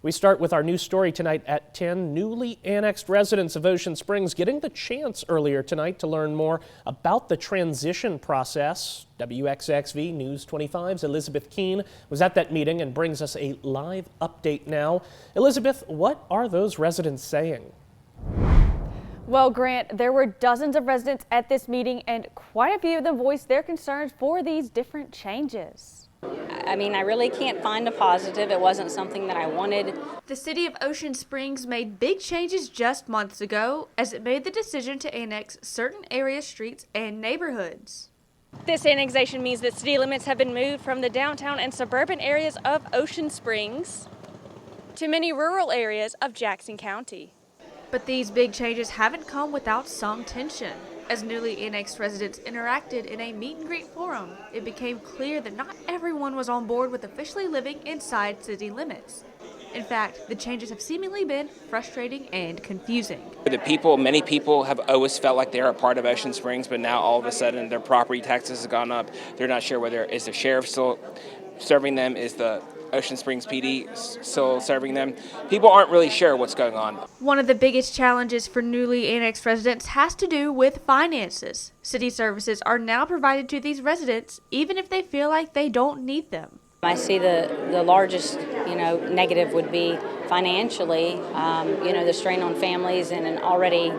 We start with our new story tonight at 10. Newly annexed residents of Ocean Springs getting the chance earlier tonight to learn more about the transition process. WXXV News 25's Elizabeth Keene was at that meeting and brings us a live update now. Elizabeth, what are those residents saying? Well, Grant, there were dozens of residents at this meeting and quite a few of them voiced their concerns for these different changes. I mean, I really can't find a positive. It wasn't something that I wanted. The city of Ocean Springs made big changes just months ago as it made the decision to annex certain area streets and neighborhoods. This annexation means that city limits have been moved from the downtown and suburban areas of Ocean Springs to many rural areas of Jackson County. But these big changes haven't come without some tension. As newly annexed residents interacted in a meet and greet forum, it became clear that not everyone was on board with officially living inside city limits. In fact, the changes have seemingly been frustrating and confusing. Many people have always felt like they're a part of Ocean Springs, but now all of a sudden their property taxes have gone up. They're not sure whether is the sheriff still serving them, is the Ocean Springs PD still serving them. People aren't really sure what's going on. One of the biggest challenges for newly annexed residents has to do with finances. City services are now provided to these residents even if they feel like they don't need them. I see the largest, negative would be financially, the strain on families in an already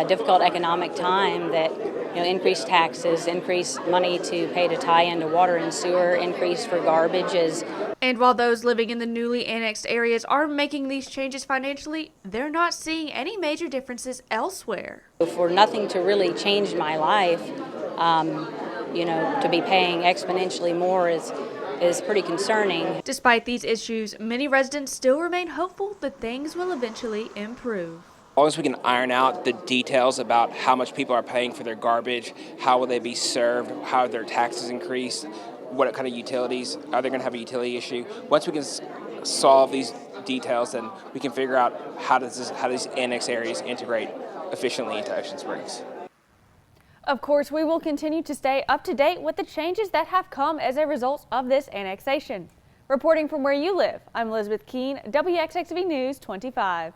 difficult economic time that, increased taxes, increased money to pay to tie into water and sewer, increase for garbages. And while those living in the newly annexed areas are making these changes financially, they're not seeing any major differences elsewhere. For nothing to really change my life, to be paying exponentially more is pretty concerning. Despite these issues, many residents still remain hopeful that things will eventually improve. As long as we can iron out the details about how much people are paying for their garbage, how will they be served, how their taxes increase, what kind of utilities, are they going to have a utility issue? Once we can solve these details, then we can figure out how these annexed areas integrate efficiently into Ocean Springs. Of course, we will continue to stay up to date with the changes that have come as a result of this annexation. Reporting from where you live, I'm Elizabeth Keene, WXXV News 25.